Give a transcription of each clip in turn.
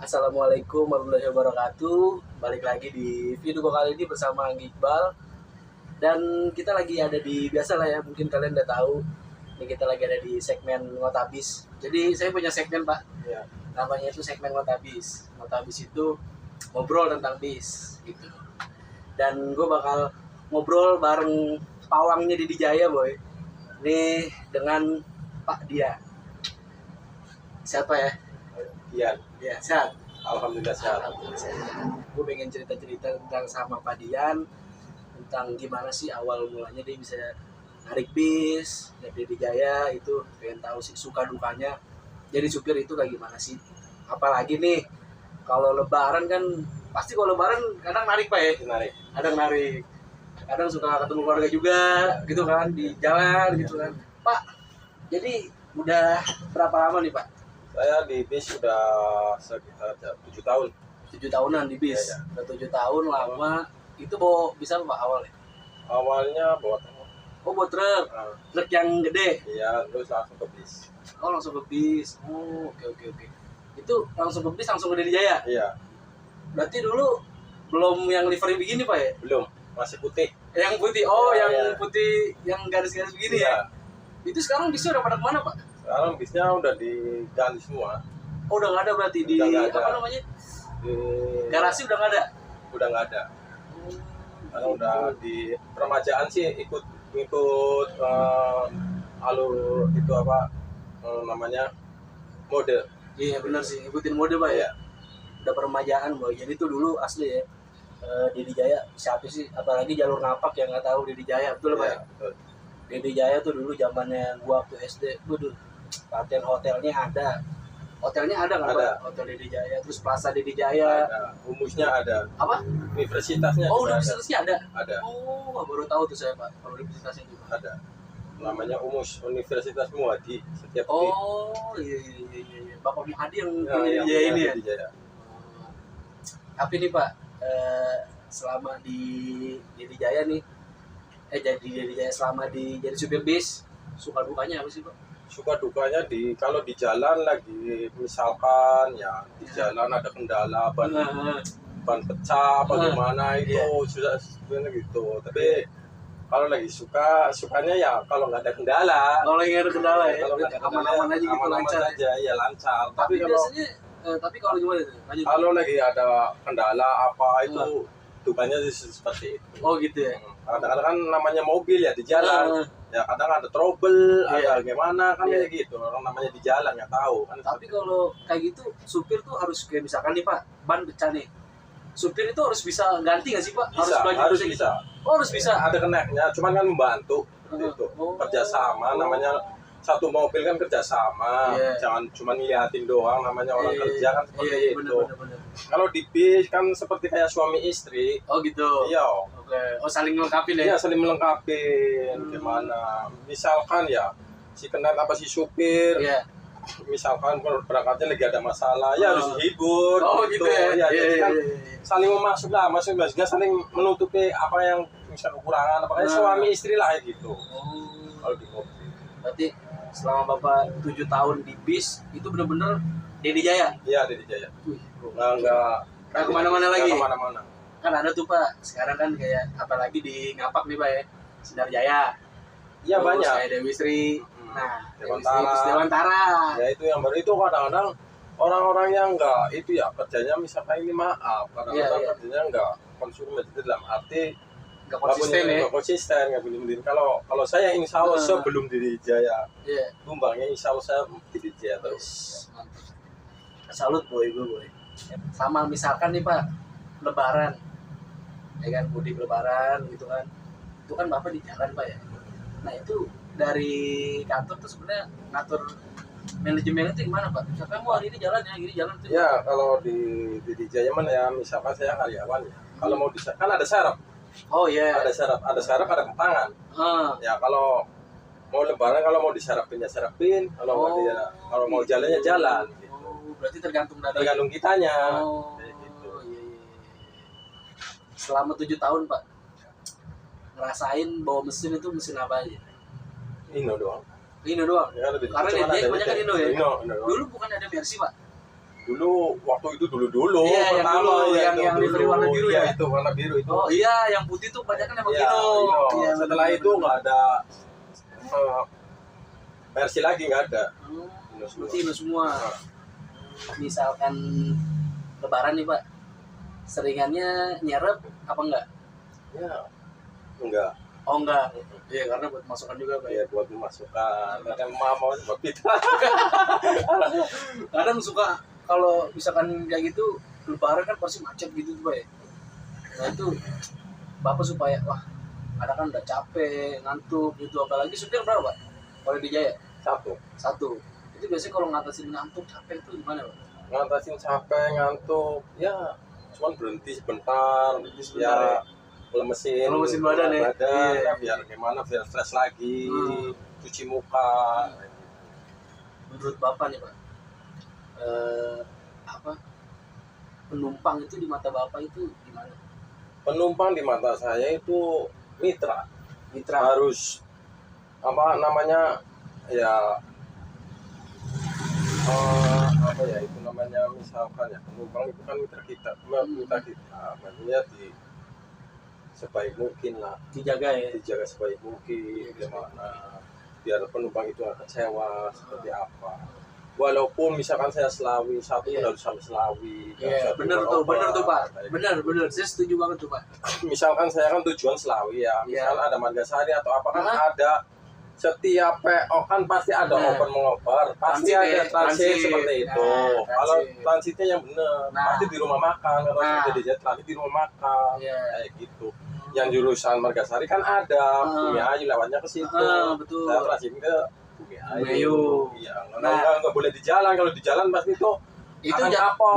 Assalamualaikum warahmatullahi wabarakatuh. Balik lagi di video kali ini bersama Anggi Iqbal. Dan kita lagi ada di, biasa lah ya, mungkin kalian udah tahu, ini kita lagi ada di segmen Ngotabis. Jadi saya punya segmen Pak, Ya. namanya itu segmen Ngotabis. Ngotabis itu ngobrol tentang bis gitu. Dan gue bakal ngobrol bareng pawangnya di Jaya boy. Ini dengan Pak Dia. Siapa ya? Iya, Ya, sehat. alhamdulillah sehat. Gue pengen cerita-cerita tentang sama Pak Dian, tentang gimana sih awal mulanya dia bisa narik bis dari Jaya. Itu pengen tahu sih suka dukanya jadi supir itu kayak gimana sih. Apalagi nih kalau lebaran kan, pasti kalau lebaran kadang narik Pak ya, Menarik. kadang narik, kadang suka ketemu keluarga juga gitu kan di jalan gitu kan Pak. Jadi udah berapa lama nih Pak? Saya di bis sudah sekitar 7 tahun. 7 tahunan di bis. Iya, Udah 7 tahun lama. Itu bawa bisa apa Pak awalnya? Awalnya bawa truk. Oh, buat truk. Nah, Truk yang gede. iya, terus langsung ke bis. Oh, langsung ke bis. Oh, oke. Itu langsung ke bis, langsung ke Jaya. Iya, Berarti dulu belum yang livery begini Pak ya? belum, masih putih. Yang putih. Oh, Iya, yang iya. putih yang garis-garis begini Iya. ya. Itu sekarang bisnya udah pada kemana Pak? Sekarang bisnya udah diganti semua. Oh, udah nggak ada berarti di Udah nggak ada. apa namanya? Di, Garasi udah nggak ada. udah nggak ada. Karena udah di permajaan sih ikut alur itu apa namanya mode. Iya benar sih, ikutin mode Pak ya. Iya. Udah peremajaan boy. Jadi tuh dulu asli ya. Didi Jaya siapa sih, apalagi jalur napak yang nggak tahu Didi Jaya, betul Pak ya? Iya, betul. Didi Jaya tuh dulu zamannya gua waktu SD, waduh, latihan hotelnya ada nggak Ada. Pak? Hotel Didi Jaya, terus Plaza Didi Jaya, Ada. Umusnya ada. apa? Universitasnya Oh, juga universitasnya ada. ada. Oh, baru tahu tuh saya Pak, kalau universitasnya juga. Ada. Namanya Umus Universitas Muadi setiap Oh, iya. Bapak Muhadi yang punya Didi Jaya ini ya. Di Jaya. Tapi nih Pak, selama di Didi Jaya nih, jadi Didi Jaya selama jadi supir bis, suka dukanya apa sih Pak? Suka dukanya kalau di jalan lagi misalkan ya di jalan ada kendala ban pecah apa Nah, gimana itu iya. sudah sebenarnya gitu. Tapi kalau lagi sukanya ya kalau nggak ada kendala. Kalau yang ada kendala ya, Kalau nggak ada kendala, aman-aman aja gitu, aman-aman lancar. aja ya lancar. Tapi kalau biasanya, tapi kalau gimana tuh? Lanjut. kalau lagi ada kendala apa itu dukanya sih seperti itu. Oh gitu ya. Kadang-kadang kan namanya mobil ya di jalan. Ya kadang ada trouble, Iya. ada gimana kan Iya. kayak gitu. Orang namanya di jalan nggak tahu kan. Tapi kalau kayak gitu, supir tuh harus kayak misalkan nih Pak, ban pecah nih. Supir itu harus bisa ganti nggak sih Pak? harus kayak bisa. gitu? Oh, harus bisa. Ada keneknya, cuman kan membantu gitu. Oh. Kerjasama namanya satu mobil kan kerjasama. Iya. Jangan cuma ngeliatin doang namanya orang Iya. kerja kan seperti Iya, itu. bener. Kalau di bis kan seperti kayak suami istri. Oh gitu. Iya. Oke. Oh, saling melengkapi Iya ya. saling melengkapi. Gimana? Misalkan ya si kenet apa si supir. Iya. Misalkan berangkatnya lagi ada masalah ya harus dihibur Oh gitu ya. jadi kan Iya. saling memasuk lah maksudnya saling menutupi apa yang bisa kekurangan apalagi suami istri lah kayak gitu Oh. kalau di mobil. Berarti selama Bapak 7 tahun di bis itu bener-bener Didi Jaya. Iya di Jaya Wih, nggak kemana-mana lagi. nggak kemana-mana. Kan ada tuh Pak, sekarang kan kayak apalagi di Ngapak nih Pak ya, Sinar Jaya. Iya Terus banyak kayak Dewi Sri. Nah, Dewantara. Terus Dewantara. Ya itu yang baru itu kadang-kadang orang-orang yang nggak itu ya kerjanya misalkan ini maaf kadang-kadang Iya. kerjanya nggak konsumen itu dalam arti Gak konsisten ya. nggak konsisten nggak bener-bener. Kalau saya insya Allah sebelum di Jaya Iya. tumbangnya insya Allah saya di Jaya terus. Terus mantap. Salut boy. Sama misalkan nih Pak, Lebaran, ya kan mudik Lebaran gitu kan, itu kan Bapak di jalan Pak ya. Nah itu dari kantor tuh sebenarnya ngatur manajemen itu gimana Pak? Misalkan mau hari ini jalan ya, gini jalan tuh. Ya kalau di Jaya mana ya misalkan saya karyawan ya kalau mau kan ada syarat Oh iya. ada syarat ada ketangan ya kalau mau lebaran kalau mau disarapin ya sarapin kalau mau jalannya jalan gitu. Oh, berarti tergantung dari Tergantung kitanya. Oh, Kayak gitu. iya. Selama 7 tahun Pak, ngerasain bawa mesin itu mesin apa aja? Ino doang. Ini doang. Ya, Karena dia kebanyakan Indo ya. Ino doang. Dulu bukan ada Mercy Pak? Dulu waktu itu dulu Iya, yang pertama dulu, ya, yang livery warna biru iya, ya? itu warna biru itu. Oh iya, yang putih tuh banyak kan emang Iya, Kino. Kino. Iya, Setelah bener, itu bener. nggak ada versi lagi, nggak ada. Kino semua. Kino semua. Nah, Misalkan Lebaran nih Pak, seringannya nyerep apa enggak? ya enggak. Oh enggak. Iya karena buat masukan juga Pak. Ya buat memasukkan, kan mau buat kita. Kadang suka kalau misalkan kayak gitu Lebaran kan pasti macet gitu tuh Pak ya. Nah itu Bapak supaya wah kadang kan udah capek, ngantuk gitu, apalagi supir berapa Pak? Kalau di Jaya? Satu. Itu biasanya kalau ngatasin ngantuk, capek itu gimana Pak? Ngatasin capek, ngantuk, ya cuman berhenti sebentar, ya lemesin badan ya. ya, biar gimana, biar stres lagi, cuci muka. Menurut Bapak nih Pak, apa penumpang itu di mata Bapak itu gimana? Penumpang di mata saya itu mitra Mitra. harus apa namanya ya, apa ya itu namanya, misalkan ya penumpang itu kan mitra kita, maksudnya sebaik mungkin lah, Dijaga ya. dijaga sebaik mungkin, gimana biar penumpang itu nggak kecewa seperti apa. Walaupun misalkan saya Selawi, satu pun harus sampai Selawi. Iya, bener tuh Pak. Bener, saya setuju banget tuh Pak. Misalkan saya kan tujuan Selawi ya, misalkan ada Margasari atau apa kan ada setiap PO kan pasti ada open mengoper, pasti ada transit seperti itu. Kalau transitnya yang benar, pasti di rumah makan. Kalau sudah di transit di rumah makan, kayak gitu. Yang jurusan Margasari kan ada Bumi Ayu, lewatnya ke situ. Betul. Saya transit ke Bumi Ayu. Iya, nggak boleh di jalan. Kalau di jalan pasti itu kapok.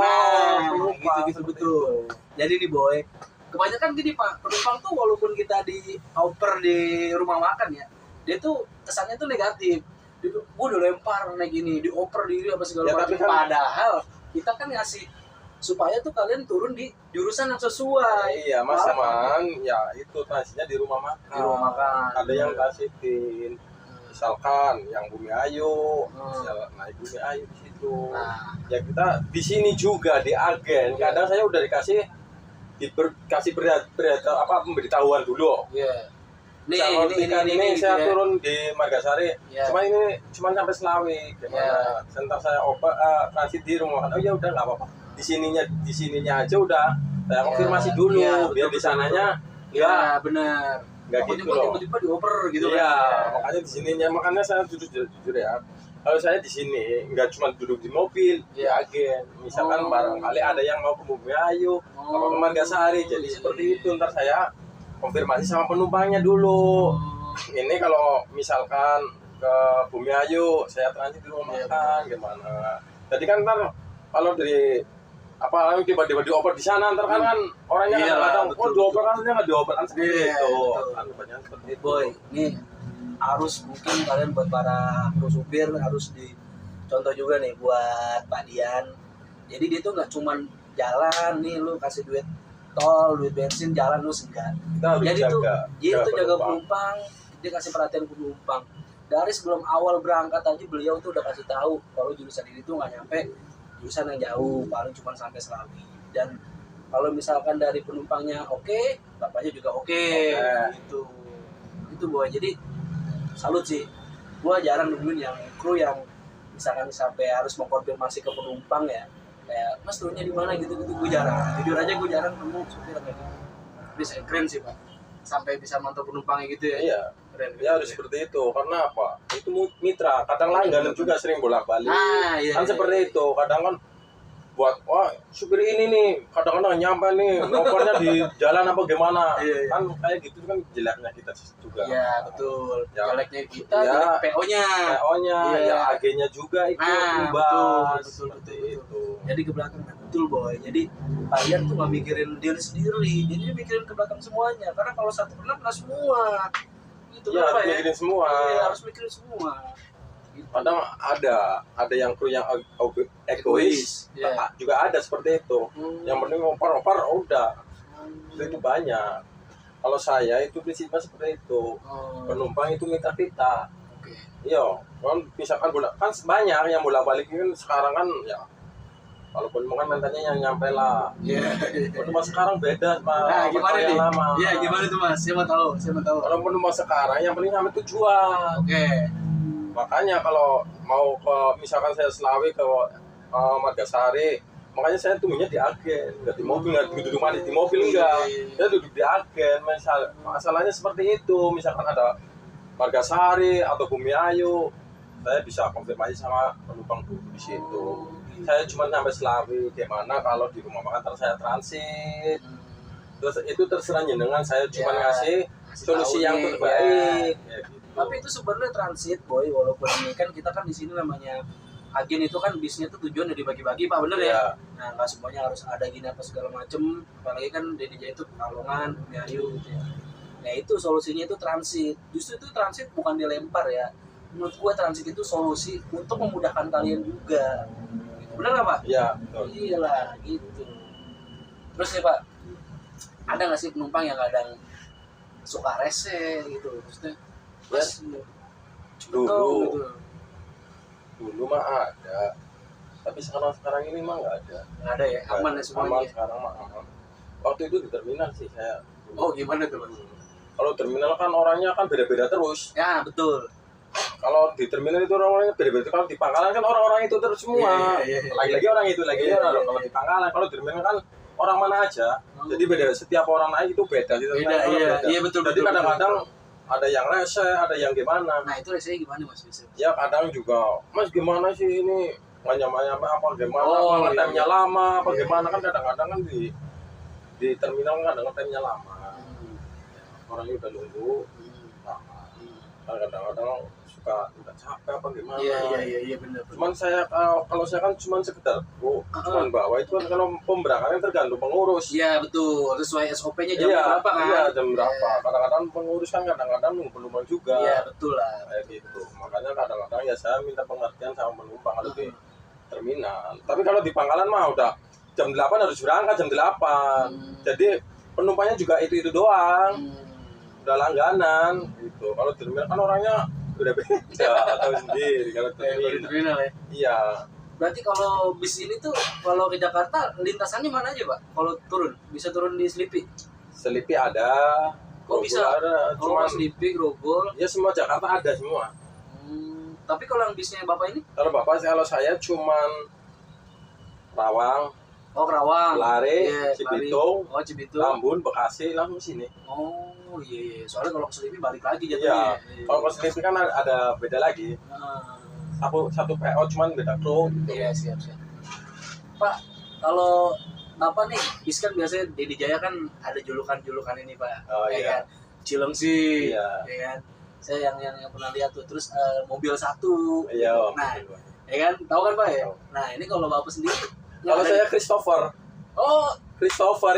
Gitu betul. Jadi nih Boy, kebanyakan gini Pak, penumpang tuh walaupun kita di oper di rumah makan ya, dia tuh kesannya tuh negatif. Gue udah lempar naik gini, dioper diri apa segala macam. Padahal kita kan ngasih supaya tuh kalian turun di jurusan yang sesuai. Iya, Mas Aman, ya itu transitnya di rumah makan. Di rumah makan. Ada yang transitin. Misalkan yang Bumi Ayu, naik Bumi Ayu di situ. Ya kita di sini juga di agen. Kadang saya udah dikasih pemberitahuan dulu. Iya. Ini saya turun di Margasari. Cuma ini cuma sampai Selawi. Gimana? Sebentar saya transit di rumah makan. Oh ya udah nggak apa-apa. Di sininya aja udah saya konfirmasi dulu, biar di sananya ya benar nggak gitu loh, tiba-tiba dioper gitu kan. Makanya di sininya, makanya saya jujur ya, kalau saya di sini nggak cuma duduk di mobil, di agen, misalkan barangkali ada yang mau ke Bumi Ayu atau ke Margasari, jadi seperti itu. Ntar saya konfirmasi sama penumpangnya dulu. Ini kalau misalkan ke Bumi Ayu saya transit di rumah makan, gimana. Jadi kan ntar kalau dari apa tiba-tiba dioper di sana, ntar kan orangnya nggak tahu, oh dioper nggak dioper kan seperti itu. Kan banyak seperti itu. Boy, ini harus mungkin kalian buat para kru supir harus dicontoh juga nih buat Pak Dian. Jadi dia tuh nggak cuman jalan nih lu kasih duit tol, duit bensin, jalan lu enggak. Jadi tuh jaga penumpang, dia kasih perhatian penumpang. Dari sebelum awal berangkat aja beliau tuh udah kasih tahu kalau jurusan ini tuh nggak nyampe jurusan yang jauh, paling cuma sampai Selawi. Dan kalau misalkan dari penumpangnya oke, bapaknya juga oke. Gitu. Itu Boy. Jadi salut sih. Gua jarang nemuin yang kru yang misalkan sampai harus mengkonfirmasi ke penumpang ya. Kayak Mas turunnya di mana gitu-gitu, gue jarang. Jujur aja gue jarang nemu supir kayak gitu. Bisa keren sih Pak. Sampai bisa mantau penumpangnya gitu ya. Iya. Keren, ya harus seperti itu. Karena apa? Itu mitra. Kadang langganan juga sering bolak-balik. Kan seperti itu. Kadang kan buat wah supir ini nih kadang-kadang nyampe nih ngopernya di jalan apa gimana. Kan kayak gitu kan jeleknya kita juga. Iya betul. Jeleknya kita, jelek PO-nya. Ya agennya juga ikut ubah. Betul. Jadi ke belakang betul Boy. Jadi kalian tuh nggak mikirin diri sendiri, jadi mikirin ke belakang semuanya. Karena kalau satu kena semua. Ya, harus mikirin semua. Iya, harus mikirin semua. Kadang ada yang kru yang egois, juga ada seperti itu. Yang penting ngoper udah. Itu banyak. Kalau saya itu prinsipnya seperti itu. Penumpang itu mitra kita. Iya, kan misalkan kan banyak yang bolak-balik kan sekarang kan ya Walaupun mungkin mentalnya yang nyampe lah. Iya. Penumpang sekarang beda sama Nah, gimana yang nih? lama. Iya, gimana tuh Mas? Saya mau tahu, saya mau tahu. Kalau penumpang sekarang yang penting sampai tujuan. Oke. Makanya kalau mau ke misalkan saya Selawi ke Margasari, makanya saya tunggunya di agen, nggak di mobil, nggak duduk manis di mobil enggak. Saya duduk di agen. Masalahnya seperti itu. Misalkan ada Margasari atau Bumi Ayu, saya bisa konfirmasi sama penumpang dulu di situ. Saya cuma sampai Selawi, gimana kalau di rumah makan terus saya transit. Terus itu terserah jenengan, saya cuma Ya, ngasih solusi yang tahu nih, terbaik. Ya, gitu. Tapi itu sebenarnya transit boy, walaupun ini kan kita kan di sini namanya agen itu kan bisnya tuh tujuan udah dibagi-bagi Pak, bener ya? Ya, Nah nggak semuanya harus ada gini apa segala macem, apalagi kan DDJ itu Pekalongan, Bumiayu gitu ya. Nah itu solusinya itu transit, justru itu transit bukan dilempar ya. Menurut gua transit itu solusi untuk memudahkan kalian juga. Bener nggak Pak? ya, betul. Iyalah gitu. Terus nih Pak, ada nggak sih penumpang yang kadang suka rese gitu, maksudnya Mas, Dulu. gitu. Dulu mah ada, tapi sekarang ini mah nggak ada. Nggak ada ya, aman ya semuanya. Aman, sekarang mah aman. Waktu itu di terminal sih saya. Oh gimana tuh Mas? Kalau terminal kan orangnya kan beda-beda terus. Ya betul. Kalau di terminal itu orang-orangnya beda-beda. Kalau di pangkalan kan orang-orang itu terus semua. Iya. Lagi-lagi orang itu lagi Iya, orang. iya, Kalau iya. di pangkalan, kalau di terminal kan orang mana aja. Oh. Jadi beda, setiap orang naik itu beda. Di terminal Beda, kan iya. beda. Iya, betul, Jadi betul, kadang-kadang betul. ada yang rese, ada yang gimana. Nah itu rasanya gimana Mas biasanya? Ya kadang juga, Mas gimana sih ini nggak nyampe apa gimana, Oh, apa iya, time-nya iya. lama, apa Iya, gimana iya. kan kadang-kadang kan di terminal kan kadang time-nya lama. Orangnya udah nunggu lama. Kan kadang-kadang suka udah capek apa gimana. Iya benar. Cuman saya kalau saya kan cuman sekedar cuman bawa itu kan kalau pemberangkatan tergantung pengurus. Iya betul, sesuai SOP-nya jam Iya, berapa kan? iya jam berapa. Iya. Kadang-kadang pengurus kan kadang-kadang nunggu penumpang juga. Iya betul lah. Kayak gitu. Makanya kadang-kadang ya saya minta pengertian sama penumpang kalau di terminal. Tapi kalau di pangkalan mah udah jam 8 harus berangkat jam 8. Jadi penumpangnya juga itu doang. Udah langganan gitu. Kalau di terminal kan orangnya udah beda, tahu sendiri kalau Dari terminal. terminal ya. Iya. Berarti kalau bis ini tuh kalau ke Jakarta lintasannya mana aja Pak? Kalau turun bisa turun di Selipi. Selipi ada. Oh, Grogol bisa? ada. Kalau Cuman Selipi, Grogol. ya semua Jakarta ada semua. Tapi kalau yang bisnya Bapak ini? Kalau saya cuman Rawang, Oh Kerawang. Lare, Iya, Cibitung, Lari. Oh Cibitung. Tambun, Bekasi, langsung sini. Oh iya. Soalnya kalau ke Selipi balik lagi Iya. jatuhnya. Kalau ke Selipi kan ada beda lagi. Ah, Satu PO cuman beda kru. iya siap. Pak, kalau Bapak nih, bis kan biasanya di Jaya kan ada julukan-julukan ini Pak. Oh, Ya iya. kan? Cilengsi, Iya. ya kan? Saya yang pernah lihat tuh. Terus mobil satu. Iya. Nah, ya kan? Tahu kan Pak ya? Tahu. Nah, ini kalau Bapak sendiri. Kalau nggak saya ada- Christopher Oh,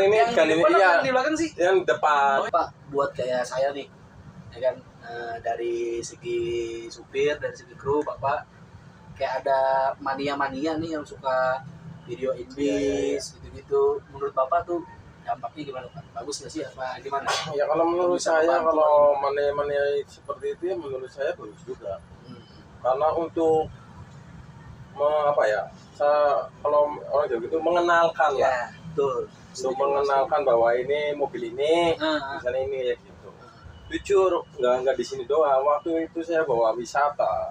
ini yang kan di ini depan apa iya yang di belakang sih? yang depan. Oh, Pak, buat kayak saya nih, ya kan, dari segi supir, dari segi kru, Bapak kayak ada mania-mania nih yang suka videoin bis, gitu-gitu. Menurut Bapak tuh dampaknya gimana Pak? Bagus nggak sih apa gimana? Ya kalau menurut Bisa saya membantu kalau mania seperti itu ya menurut saya bagus juga. Hmm. Karena untuk apa ya? Kalau orang Jawa gitu mengenalkan lah. Ya, betul. Untuk mengenalkan bahwa ini mobil ini Ah, misalnya ini ya gitu. Jujur nggak di sini doang. Waktu itu saya bawa wisata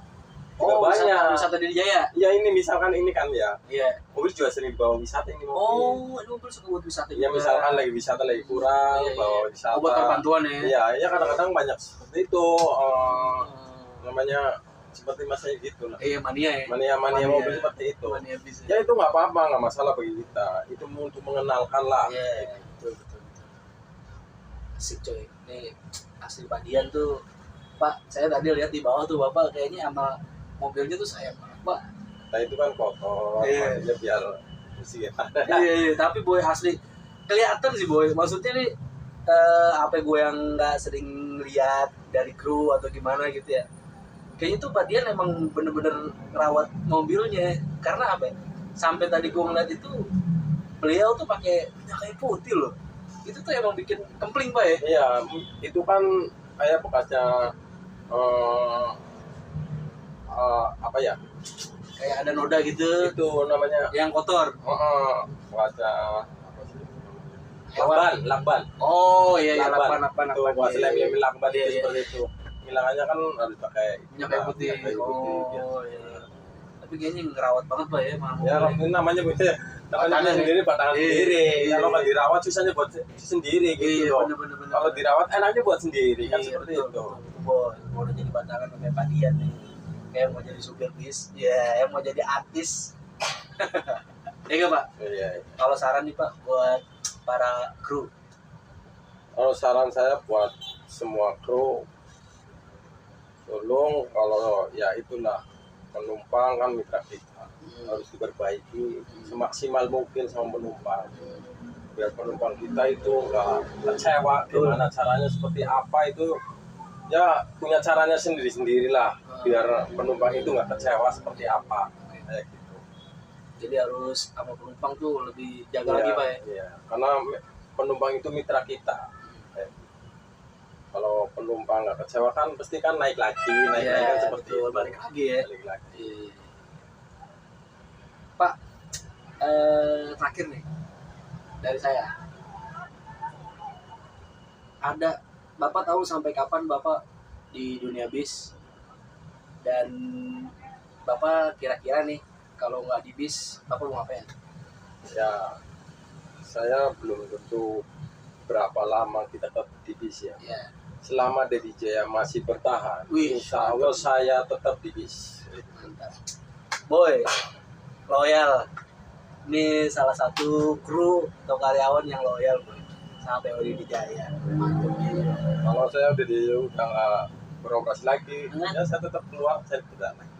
juga oh, banyak. wisata di Jaya. Ya ini misalkan ini kan ya Iya. mobil juga sering bawa wisata ini mobil. Oh, ini mobil suka buat wisata Ya juga. misalkan lagi wisata lagi kurang Iya, bawa iya. wisata. Oh, buat perbantuan ya. Iya, ya kadang-kadang banyak seperti itu Oh. namanya seperti mas saya gitu lah. Iya, mania ya. Mania Mania. mobil seperti itu. Mania bis. Ya itu nggak apa-apa, nggak masalah bagi kita. Itu untuk mengenalkan lah. Iya, betul. Asik coy. Nih asli Padian tuh. Pak, saya tadi lihat di bawah tuh Bapak kayaknya sama mobilnya tuh sayang banget, Pak. Nah itu kan kotor, Iya. maksudnya biar bersih. Iya, tapi boy asli kelihatan sih boy. Maksudnya nih apa gue yang nggak sering lihat dari kru atau gimana gitu ya. Kayaknya tuh Pak Dian emang bener-bener ngerawat mobilnya. Karena apa ya? Sampai tadi gue ngeliat itu beliau tuh pakai minyak kayu putih loh. Itu tuh emang bikin kempling Pak ya. Iya, itu kan kayak bekasnya apa ya? kayak ada noda gitu. Itu namanya Yang kotor. wajah lakban. Oh iya, iya, lakban itu wajah iya, lem lakban iya, itu iya. seperti itu. Ngilangannya kan harus pakai Minyak kayu putih. gitu. Oh iya. Tapi kayaknya ngerawat banget Pak ya, Mang. Ya ini namanya Batangan sendiri, batangan Iya, sendiri. iya. Kalau nggak dirawat susahnya buat sendiri gitu Iya, loh. bener. Kalau dirawat enaknya buat sendiri kan Iya, seperti betul, itu. betul, Boy. Mau udah jadi batangan kayak Padian nih. Kayak mau jadi supir bis, ya, yang mau jadi artis. Ya nggak Pak? Iya. Kalau saran nih Pak buat para kru. Kalau saran saya buat semua kru, tolong kalau ya itulah penumpang kan mitra kita harus diperbaiki semaksimal mungkin sama penumpang biar penumpang kita itu nggak kecewa. Gimana caranya seperti apa itu ya punya caranya sendiri-sendirilah biar penumpang itu nggak kecewa seperti apa kayak gitu. Jadi harus sama penumpang tuh lebih jaga lagi Pak ya. Iya, karena penumpang itu mitra kita. Kalau penumpang nggak kecewa kan pasti kan naik lagi kan seperti betul, itu. balik lagi ya. Balik lagi. Iya. Pak, terakhir nih dari saya. Ada Bapak tahu sampai kapan Bapak di dunia bis? Dan Bapak kira-kira nih kalau nggak di bis, Bapak mau ngapain? Ya, saya belum tentu berapa lama kita tetap di bis ya. Ya. Selama Dedi Jaya masih bertahan, Wih, insya Allah saya tetap di bis. Mantap. Boy, loyal. Ini salah satu kru atau karyawan yang loyal Boy sama PO Dedi Jaya. Mantap ya. Kalau saya udah nggak beroperasi lagi, ya saya tetap keluar, saya tidak lagi.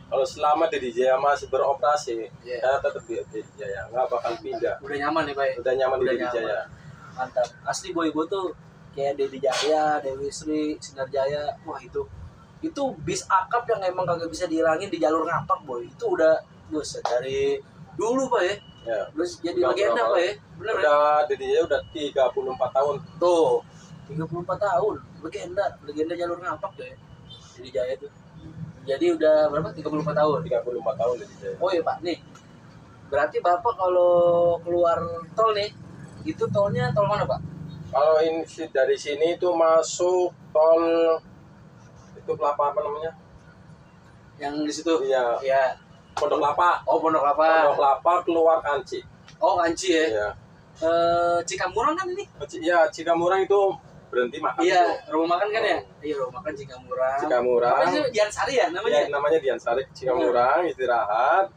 Kalau selama Dedi Jaya masih beroperasi, Iya. saya tetap di Dedi Jaya, nggak bakal pindah. Udah nyaman nih Pak. Udah nyaman di Udah Dedi nyaman. Jaya. Mantap. Asli Boy, gue tuh kayak Dedi Jaya, Dewi Sri, Sinar Jaya. Wah itu bis akap yang emang kagak bisa dihilangin di jalur ngapak Boy. Itu udah buset dari dulu Pak ya. Ya. Terus jadi Udah legenda berapa? Pak ya. Bener ya? Udah Dedi Jaya udah 34 tahun. Tuh 34 tahun legenda jalur ngapak tuh ya Dedi Jaya tuh. Jadi udah berapa? 34 tahun. 34 tahun Dedi Jaya. Oh iya Pak, nih. Berarti Bapak kalau keluar tol nih, itu tolnya tol mana Pak? Kalau ini dari sini itu masuk tol itu apa namanya? Yang di situ? Iya. Iya. Pondok Lapa. Oh Pondok Lapa. Pondok Lapa keluar Kanci. Oh Kanci ya. Iya. Cikamurang kan ini? Iya, Cikamurang itu berhenti makan. Iya, itu. rumah makan kan ya? Iya, rumah makan Cikamurang. Cikamurang. Apa sih Dian Sari ya namanya? Ya, namanya Dian Sari. Cikamurang istirahat,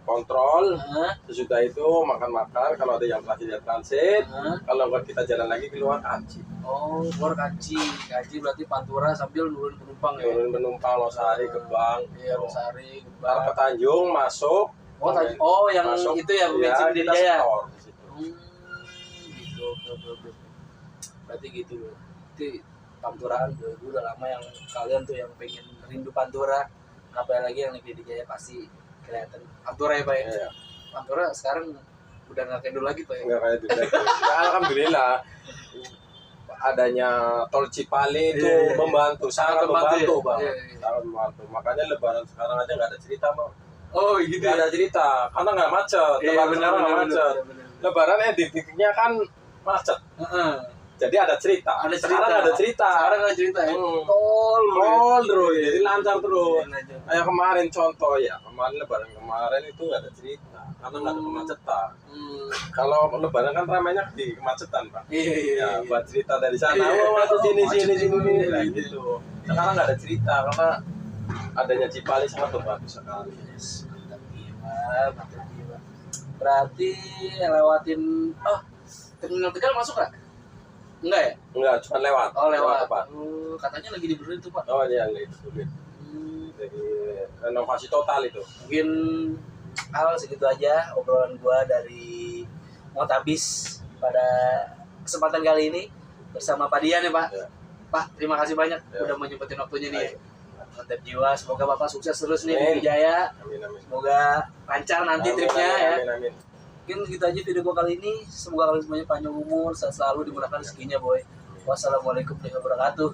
kontrol. Heeh. Sesudah itu makan-makan. Kalau ada yang transit, kalau enggak kita jalan lagi keluar Kanci. Oh, keluar Kanci. Kanci berarti Pantura sambil nurun penumpang ya? Turun penumpang Losari, Gebang. Iya, Losari, Ntar ke Gebang. Tanjung masuk. Oh, yang masuk, itu ya, ya, bensin di kita Jaya. setor di situ. Gitu, oke. Berarti gitu. Berarti Panturaan udah lama yang kalian tuh yang pengen rindu Pantura. Apalagi yang di Jaya pasti kelihatan Pantura ya Pak ya. Iya. Pantura sekarang udah nggak kayak dulu lagi Pak ya. Enggak kayak dulu lagi. Ya, alhamdulillah adanya tol Cipali itu Iya. membantu, sangat membantu ya? Bang. Iya. Sangat membantu. Makanya lebaran sekarang aja nggak ada cerita Bang. Oh gitu Nggak ada cerita karena nggak macet. Iya, Lebaran benar, sekarang nggak benar, macet. benar. Lebaran titiknya kan macet. Heeh. Jadi ada cerita. Ada Sekarang cerita. ada cerita. Sekarang ada cerita ya. Hmm. Tol. Tol terus, jadi lancar terus. Lancar. Kayak kemarin contoh ya, kemarin lebaran kemarin itu nggak ada cerita karena nggak ada kemacetan. Kalau lebaran kan ramainya di kemacetan Pak. Iya. Ya, buat cerita dari sana, Iya. oh macet sini Macet sini sini, sini, iya. nah, gitu. Sekarang nggak ada cerita karena adanya Cipali sangat membantu sekali. Yes, mantap jiwa. Berarti lewatin Terminal Tegal masuk nggak? Enggak ya? Enggak, cuma lewat. Oh lewat. Pak. Katanya lagi dibenerin tuh Pak. Oh iya, itu. Jadi renovasi total itu. Mungkin segitu aja obrolan gua dari Motabis pada kesempatan kali ini bersama Pak Dian ya Pak. Ya. Pak, terima kasih banyak Ya. udah menyempetin waktunya nih. Baik. Mantap jiwa, semoga Bapak sukses terus nih Amin. di Jaya. Amin amin. Semoga lancar nanti Amin, tripnya amin, ya. Amin amin. Mungkin gitu aja video gua kali ini. Semoga kalian semuanya panjang umur, sehat selalu, dimudahkan rezekinya boy. Wassalamualaikum warahmatullahi wabarakatuh.